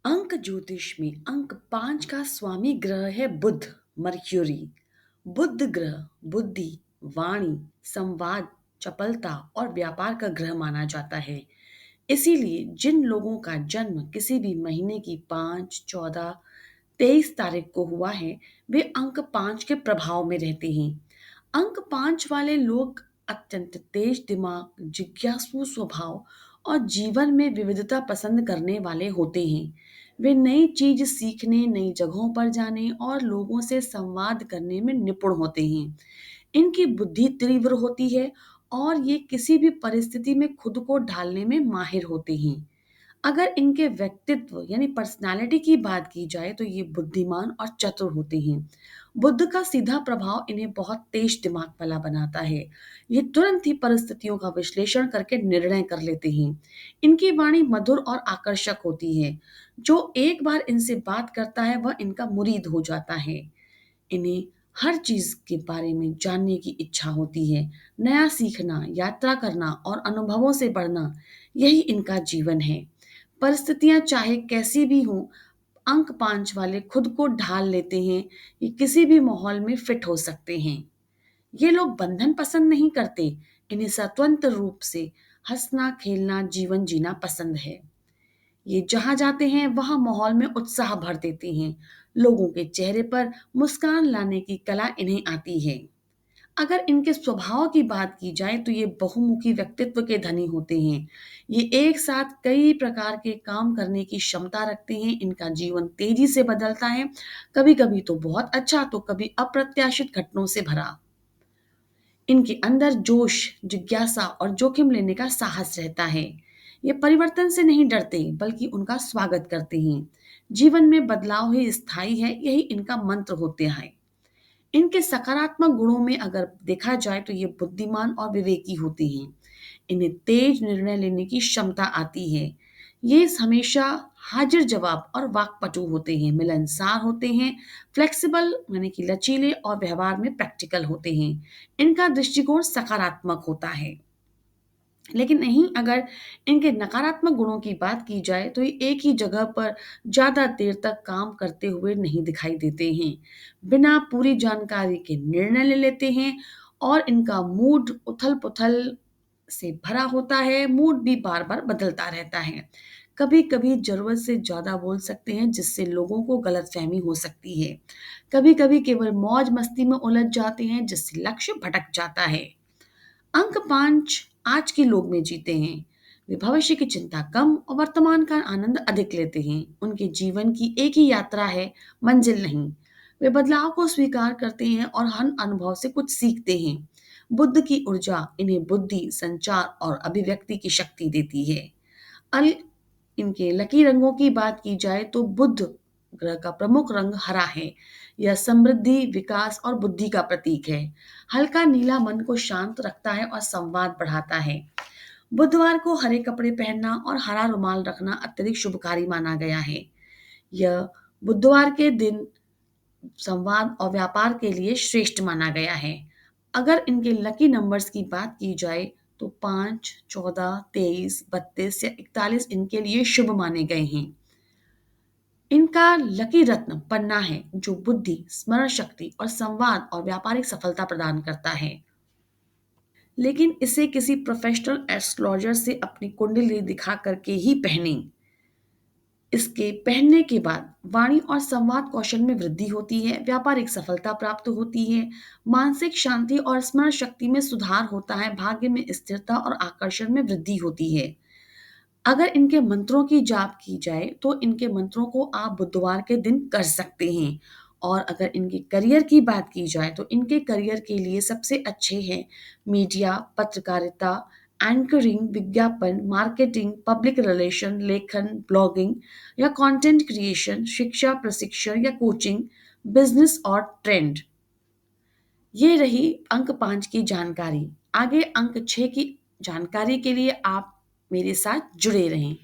अंक ज्योतिष में अंक 5 का स्वामी ग्रह है बुध, मर्क्यूरी। बुध ग्रह बुद्धि, वाणी, संवाद, चपलता और व्यापार का ग्रह माना जाता है। इसीलिए जिन लोगों का जन्म किसी भी महीने की 5, 14, 23 तारीख को हुआ है, वे अंक 5 के प्रभाव में रहते हैं। अंक 5 वाले लोग अत्यंत तेज दिमाग, जिज्ञासु स्वभाव और जीवन में विविधता पसंद करने वाले होते हैं। वे नई चीज सीखने, नई जगहों पर जाने और लोगों से संवाद करने में निपुण होते हैं। इनकी बुद्धि तीव्र होती है और ये किसी भी परिस्थिति में खुद को ढालने में माहिर होते हैं। अगर इनके व्यक्तित्व यानी पर्सनालिटी की बात की जाए तो ये बुद्धिमान और चतुर होते हैं। बुद्ध का सीधा प्रभाव इन्हें बहुत तेज दिमाग वाला बनाता है। ये तुरंत ही परिस्थितियों का विश्लेषण करके निर्णय कर लेते हैं। इनकी वाणी मधुर और आकर्षक होती है। जो एक बार इनसे बात करता है वह इनका मुरीद हो जाता है। इन्हें हर चीज के बारे में जानने की इच्छा होती है। नया सीखना, यात्रा करना और अनुभवों से बढ़ना, यही इनका जीवन है। परिस्थितियां चाहे कैसी भी हों, अंक 5 वाले खुद को ढाल लेते हैं। ये किसी भी माहौल में फिट हो सकते हैं। ये लोग बंधन पसंद नहीं करते। इन्हें स्वतंत्र रूप से हंसना, खेलना, जीवन जीना पसंद है। ये जहां जाते हैं वहां माहौल में उत्साह भर देते हैं। लोगों के चेहरे पर मुस्कान लाने की कला इन्हें आती है। अगर इनके स्वभाव की बात की जाए तो ये बहुमुखी व्यक्तित्व के धनी होते हैं। ये एक साथ कई प्रकार के काम करने की क्षमता रखते हैं। इनका जीवन तेजी से बदलता है, कभी कभी तो बहुत अच्छा, तो कभी अप्रत्याशित घटनाओं से भरा। इनके अंदर जोश, जिज्ञासा और जोखिम लेने का साहस रहता है। ये परिवर्तन से नहीं डरते बल्कि उनका स्वागत करते हैं। जीवन में बदलाव ही स्थायी है, यही इनका मंत्र होते हैं। इनके सकारात्मक गुणों में अगर देखा जाए तो ये बुद्धिमान और विवेकी होते हैं। इन्हें तेज निर्णय लेने की क्षमता आती है। ये हमेशा हाजिर जवाब और वाक्पटु होते हैं, मिलनसार होते हैं, फ्लेक्सिबल यानी कि लचीले और व्यवहार में प्रैक्टिकल होते हैं। इनका दृष्टिकोण सकारात्मक होता है। लेकिन नहीं, अगर इनके नकारात्मक गुणों की बात की जाए तो ये एक ही जगह पर ज्यादा देर तक काम करते हुए नहीं दिखाई देते हैं। बिना पूरी जानकारी के निर्णय ले लेते हैं और इनका मूड उथल पुथल से भरा होता है। मूड भी बार बार बदलता रहता है। कभी कभी जरूरत से ज्यादा बोल सकते हैं जिससे लोगों को गलतफहमी हो सकती है। कभी कभी केवल मौज मस्ती में उलझ जाते हैं जिससे लक्ष्य भटक जाता है। अंक 5 आज के लोग में जीते हैं। वे भविष्य की चिंता कम और वर्तमान का आनंद अधिक लेते हैं। उनके जीवन की एक ही यात्रा है, मंजिल नहीं। वे बदलाव को स्वीकार करते हैं और हर अनुभव से कुछ सीखते हैं। बुद्ध की ऊर्जा इन्हें बुद्धि, संचार और अभिव्यक्ति की शक्ति देती है। अल इनके लकी रंगों की बात की जाए तो बुध ग्रह का प्रमुख रंग हरा है। यह समृद्धि, विकास और बुद्धि का प्रतीक है। हल्का नीला मन को शांत रखता है और संवाद बढ़ाता है। बुधवार को हरे कपड़े पहनना और हरा रुमाल रखना अत्यधिक शुभकारी माना गया है। यह बुधवार के दिन संवाद और व्यापार के लिए श्रेष्ठ माना गया है। अगर इनके लकी नंबर्स की बात की जाए तो 5, 14, 23, 32 या 41 इनके लिए शुभ माने गए हैं। इनका लकी रत्न पन्ना है जो बुद्धि, स्मरण शक्ति और संवाद और व्यापारिक सफलता प्रदान करता है। लेकिन इसे किसी प्रोफेशनल एस्ट्रोलॉजर से अपनी कुंडली दिखा करके ही पहने। इसके पहनने के बाद वाणी और संवाद कौशल में वृद्धि होती है, व्यापारिक सफलता प्राप्त होती है, मानसिक शांति और स्मरण शक्ति में सुधार होता है, भाग्य में स्थिरता और आकर्षण में वृद्धि होती है। अगर इनके मंत्रों की जाप की जाए तो इनके मंत्रों को आप बुधवार के दिन कर सकते हैं। और अगर इनके करियर की बात की जाए तो इनके करियर के लिए सबसे अच्छे हैं मीडिया, पत्रकारिता, एंकरिंग, विज्ञापन, मार्केटिंग, पब्लिक रिलेशन, लेखन, ब्लॉगिंग या कंटेंट क्रिएशन, शिक्षा, प्रशिक्षण या कोचिंग, बिजनेस और ट्रेंड। ये रही अंक 5 की जानकारी। आगे अंक 6 की जानकारी के लिए आप मेरे साथ जुड़े रहें।